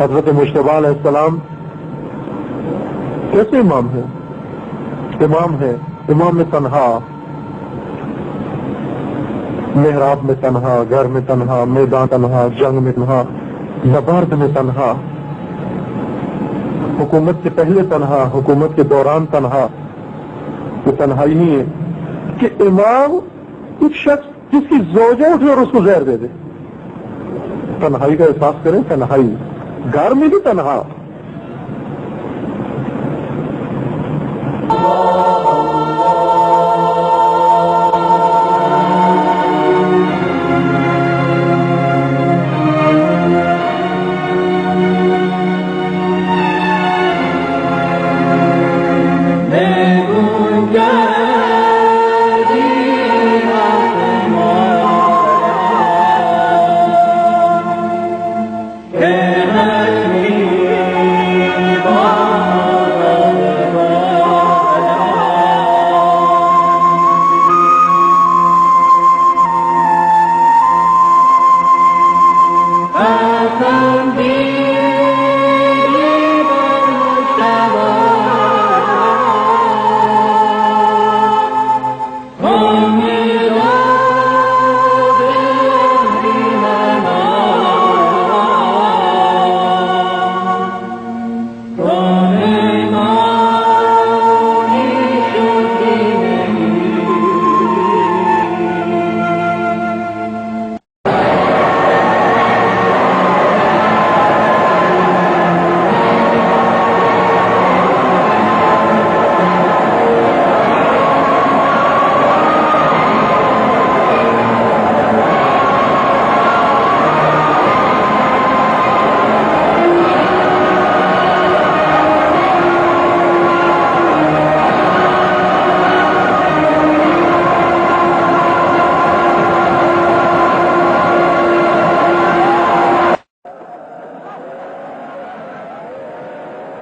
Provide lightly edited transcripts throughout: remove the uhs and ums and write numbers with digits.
حضرت مجتبی علیہ السلام کیسے امام ہیں؟ امام میں تنہا، محراب میں تنہا، گھر میں تنہا، میدان تنہا، جنگ میں تنہا، نبرد میں تنہا، حکومت سے پہلے تنہا، حکومت کے دوران تنہا. تو تنہائی نہیں ہے کہ امام کچھ شخص جس کی زوجہ اٹھے اور اس کو زہر دے دے. تنہائی کا احساس کریں. تنہائی گھر میں بھی تنہا.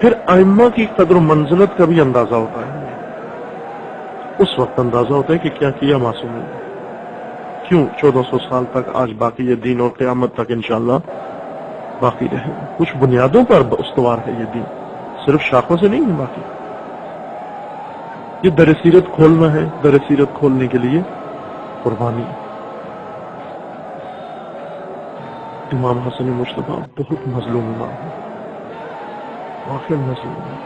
پھر ائمہ کی قدر و منزلت کا بھی اندازہ ہوتا ہے. اس وقت اندازہ ہوتا ہے کہ کیا کیا معصوم نے. کیوں 1400 سال تک آج باقی یہ دین اور قیامت تک انشاءاللہ باقی رہے. کچھ بنیادوں پر استوار ہے یہ دین، صرف شاخوں سے نہیں ہے باقی. یہ در سیرت کھولنا ہے. در سیرت کھولنے کے لیے قربانی. امام حسن مجتبی بہت مظلوم امام ہے، واقعی مظلوم ہے.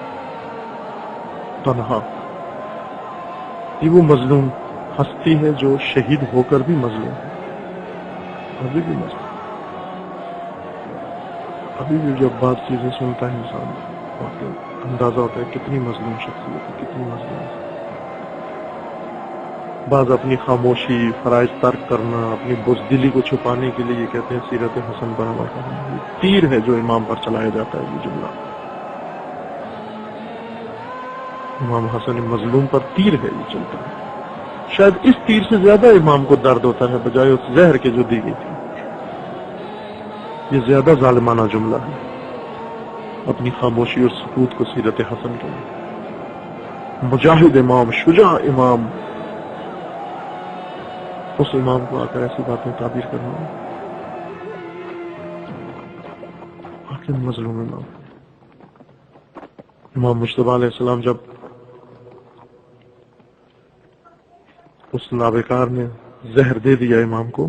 تنہا. یہ وہ مظلوم ہستی ہے جو شہید ہو کر بھی مظلوم ہے. ابھی بھی مظلوم. ابھی بھی جب بات چیزیں سنتا ہے انسان واقعی اندازہ ہوتا ہے کتنی مظلوم شخصیت ہے، کتنی مظلوم ہے. بعض اپنی خاموشی، فرائض ترک کرنا، اپنی بزدلی کو چھپانے کے لیے یہ کہتے ہیں سیرت حسن پر عمل کرنا. یہ تیر ہے جو امام پر چلایا جاتا ہے. یہ جملہ امام حسن مظلوم پر تیر ہے یہ چلتا ہے. شاید اس تیر سے زیادہ امام کو درد ہوتا ہے بجائے اس زہر کے جو دی گئی تھی. یہ زیادہ ظالمانہ جملہ ہے. اپنی خاموشی اور سکوت کو سیرت حسن کے مجاہد امام، شجاع امام، اس امام کو آ کر ایسی باتیں تعبیر کرنا. آخر مظلوم امام مجتبی علیہ السلام جب اس نابکار نے زہر دے دیا امام کو،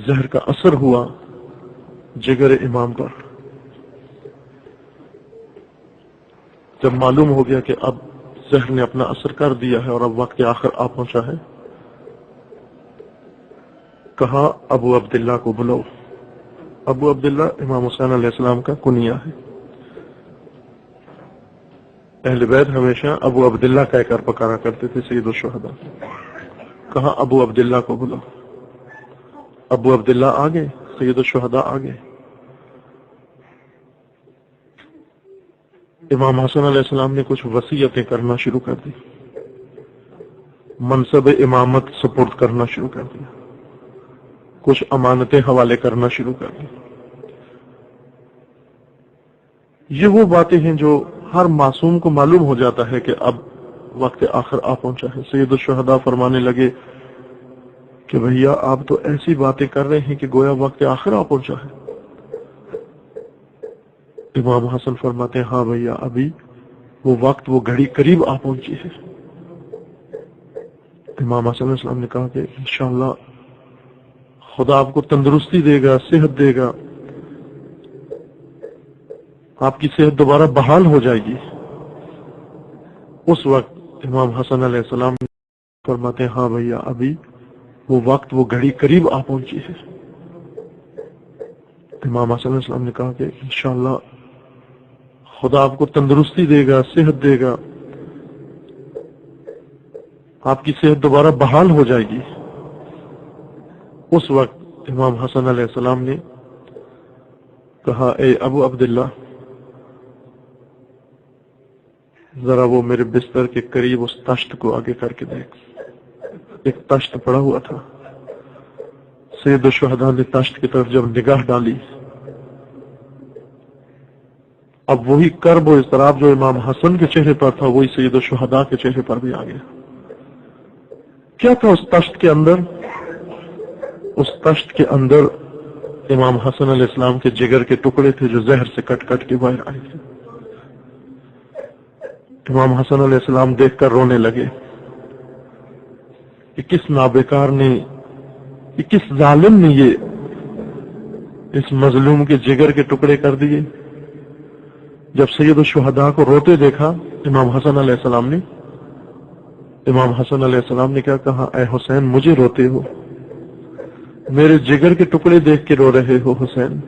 زہر کا اثر ہوا جگر امام پر. جب معلوم ہو گیا کہ اب زہر نے اپنا اثر کر دیا ہے اور اب وقت آخر آ پہنچا ہے، کہا ابو عبداللہ کو بلاؤ. ابو عبداللہ امام حسین علیہ السلام کا کنیہ ہے. اہل بیت ہمیشہ ابو عبداللہ کہہ کر پکارا کرتے تھے سید الشہداء. کہا ابو عبداللہ کو بلاؤ. ابو عبداللہ آ گئے, سید الشہداء آ گئے. امام حسن علیہ السلام نے کچھ وصیتیں کرنا شروع کر دی, منصب امامت سپرد کرنا شروع کر دیا, کچھ امانتیں حوالے کرنا شروع کر دی. یہ وہ باتیں ہیں جو ہر معصوم کو معلوم ہو جاتا ہے کہ اب وقت آخر آ پہنچا ہے. سید الشہداء فرمانے لگے کہ بھیا آپ تو ایسی باتیں کر رہے ہیں کہ گویا وقت آخر آ پہنچا ہے. امام حسن فرماتے ہیں ہاں بھیا ابھی وہ وقت وہ گھڑی قریب آ پہنچی ہے. امام حسن علیہ السلام نے کہا کہ انشاءاللہ خدا آپ کو تندرستی دے گا, صحت دے گا, آپ کی صحت دوبارہ بحال ہو جائے گی. اس وقت امام حسن علیہ السلام نے فرماتے ہیں ہاں بھیا ابھی وہ وقت وہ گھڑی قریب آ پہنچی ہے. امام حسن علیہ السلام نے کہا کہ انشاءاللہ خدا آپ کو تندرستی دے گا, صحت دے گا, آپ کی صحت دوبارہ بحال ہو جائے گی. اس وقت امام حسن علیہ السلام نے کہا اے ابو عبداللہ ذرا وہ میرے بستر کے قریب اس تشت کو آگے کر کے دیکھ. ایک تشت پڑا ہوا تھا. سید الشہداء نے تشت کی طرف جب نگاہ ڈالی, اب وہی کرب و اضطراب جو امام حسن کے چہرے پر تھا وہی سید الشہداء کے چہرے پر بھی آ گیا. کیا تھا اس تشت کے اندر؟ اس تشت کے اندر امام حسن علیہ السلام کے جگر کے ٹکڑے تھے جو زہر سے کٹ کٹ کے باہر آئے تھے. امام حسن علیہ السلام دیکھ کر رونے لگے کہ کس نابیکار نے, کہ کس ظالم نے یہ اس مظلوم کے جگر کے ٹکڑے کر دیے. جب سید الشہداء کو روتے دیکھا امام حسن علیہ السلام نے کیا کہا, اے حسین مجھے روتے ہو, میرے جگر کے ٹکڑے دیکھ کے رو رہے ہو حسین.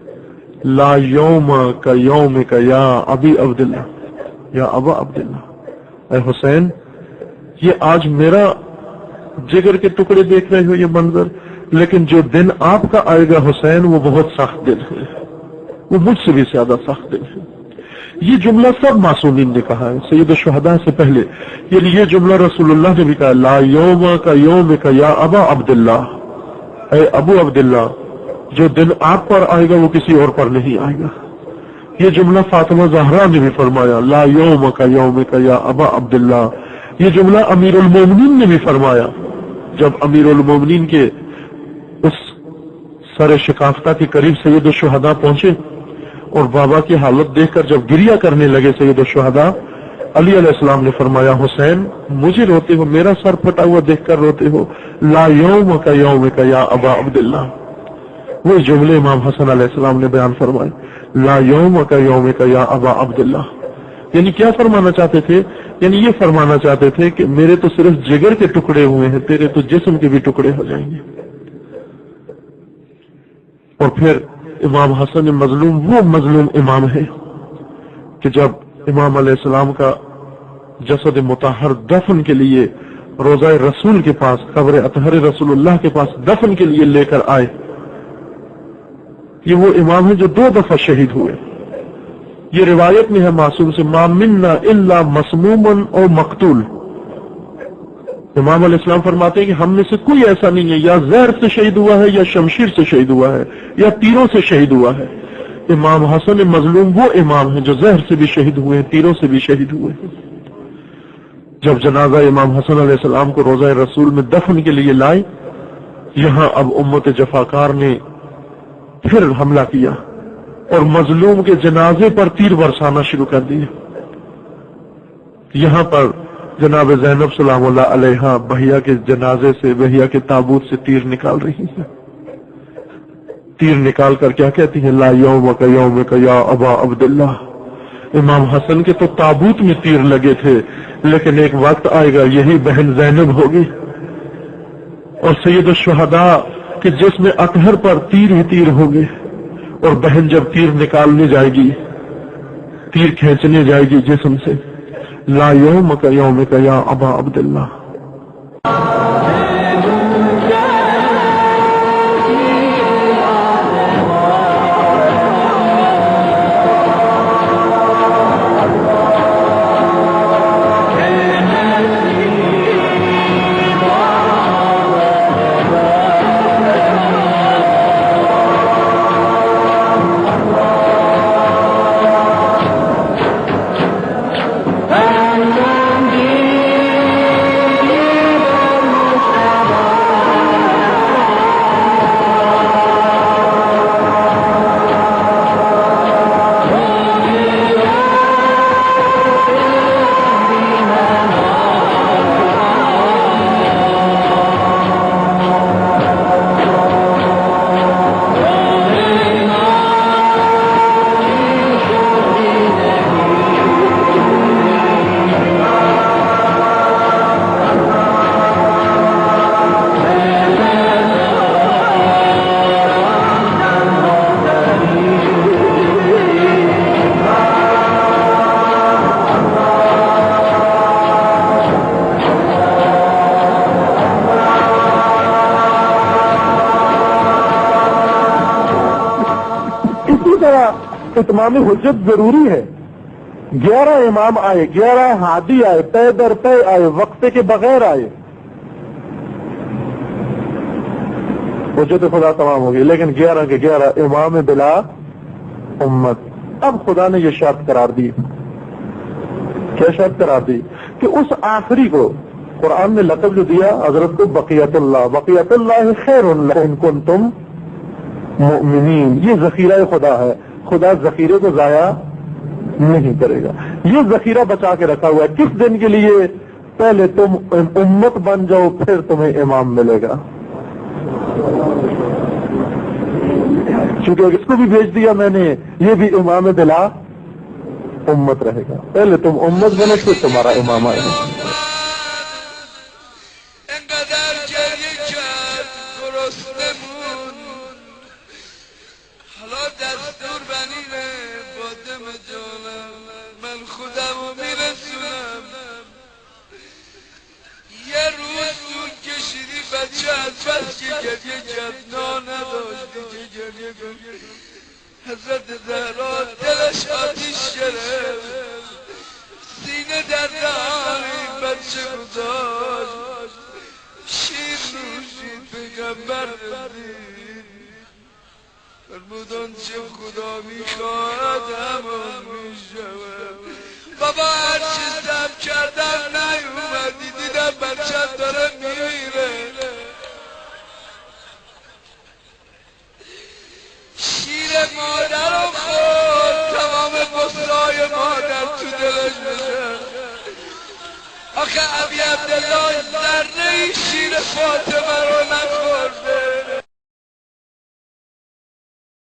لا یوم کا یوم کا یا ابی عبداللہ, یا ابا عبداللہ, اے حسین یہ آج میرا جگر کے ٹکڑے دیکھ رہے ہو یہ منظر, لیکن جو دن آپ کا آئے گا حسین وہ بہت سخت دن ہے, وہ مجھ سے بھی زیادہ سخت دن ہے. یہ جملہ سب معصومین نے کہا ہے سید الشہداء سے پہلے. یعنی یہ جملہ رسول اللہ نے بھی کہا, لا یوم کا یوم کا یا ابا عبداللہ, اے ابو عبداللہ جو دن آپ پر آئے گا وہ کسی اور پر نہیں آئے گا. یہ جملہ فاطمہ زہرا نے بھی فرمایا, لا یوم کا یوم کا یا ابا عبداللہ. یہ جملہ امیر المومنین نے بھی فرمایا جب امیر المومنین کے اس سر شکافتہ کے قریب سید الشہداء پہنچے اور بابا کی حالت دیکھ کر جب گریہ کرنے لگے سید الشہداء, علی علیہ السلام نے فرمایا حسین مجھے روتے ہو, میرا سر پھٹا ہوا دیکھ کر روتے ہو, لا یوم کا یا ابا عبداللہ. وہ جملے امام حسن علیہ السلام نے بیان فرمائے, لا یوم کا یا ابا عبداللہ. یعنی کیا فرمانا چاہتے تھے؟ یعنی یہ فرمانا چاہتے تھے کہ میرے تو صرف جگر کے ٹکڑے ہوئے ہیں, تیرے تو جسم کے بھی ٹکڑے ہو جائیں گے. اور پھر امام حسن مظلوم وہ مظلوم امام ہے کہ جب امام علیہ السلام کا جسد مطہر دفن کے لیے روضہ رسول کے پاس, قبر اطہر رسول اللہ کے پاس دفن کے لیے لے کر آئے, یہ وہ امام ہے جو 2 دفعہ شہید ہوئے. یہ روایت میں ہے معصوم سے, ما منا الا مسموما او مقتول. امام علیہ السلام فرماتے ہیں کہ ہم میں سے کوئی ایسا نہیں ہے یا زہر سے شہید ہوا ہے یا شمشیر سے شہید ہوا ہے یا تیروں سے شہید ہوا ہے. امام حسن مظلوم وہ امام ہیں جو زہر سے بھی شہید ہوئے ہیں, تیروں سے بھی شہید ہوئے ہیں. جب جنازہ امام حسن علیہ السلام کو روضہ رسول میں دفن کے لیے لائے, یہاں اب امت جفاکار نے پھر حملہ کیا اور مظلوم کے جنازے پر تیر برسانا شروع کر دیے. یہاں پر جناب زینب سلام اللہ علیہا بہیا کے جنازے سے, بہیا کے تابوت سے تیر نکال رہی ہیں. تیر نکال کر کیا کہتی ہیں, لا یوم کا یا ابا عبداللہ. امام حسن کے تو تابوت میں تیر لگے تھے, لیکن ایک وقت آئے گا یہی بہن زینب ہوگی اور سید الشہداء کہ جس میں اطہر پر تیر ہی تیر ہوں گے، اور بہن جب تیر نکالنے جائے گی، تیر کھینچنے جائے گی جسم سے، لا یومک یومک یا ابا عبداللہ، اتمام حجت ضروری ہے۔ 11 امام آئے، 11 ہادی آئے، پے در پے آئے، وقفے کے بغیر آئے، حجت خدا تمام ہوگی، لیکن 11 کے 11 امام بلا امت۔ اب خدا نے یہ شرط قرار دی، کیا شرط قرار دی؟ کہ اس آخری کو قرآن نے لقب جو دیا حضرت کو بقیت اللہ، بقیت اللہ خیر ان کنتم مؤمنین، یہ ذخیرہ خدا ہے، خدا ذخیرے کو ضائع نہیں کرے گا، یہ ذخیرہ بچا کے رکھا ہوا ہے۔ کس دن کے لیے؟ پہلے تم امت بن جاؤ، پھر تمہیں امام ملے گا، کیونکہ اس کو بھی بھیج دیا میں نے، یہ بھی امام بلا امت رہے گا۔ پہلے تم امت بنو، پھر تمہارا امام آئے گا۔ حضرت زهرا دلش آتیش گرفت، سینه در دهان این بچه گذاشت، شیر نوشید پیغمبر رسید، فرمود آنچه خدا میخواهد همان میشود. بابا هرچی سب کردم نیومدی، دیدم بچه داره میمیره، شیر مادر رو خورد، تمام بسرای مادر تو دلش بشه. آخه ابی عبدالله ذره شیر فاطمه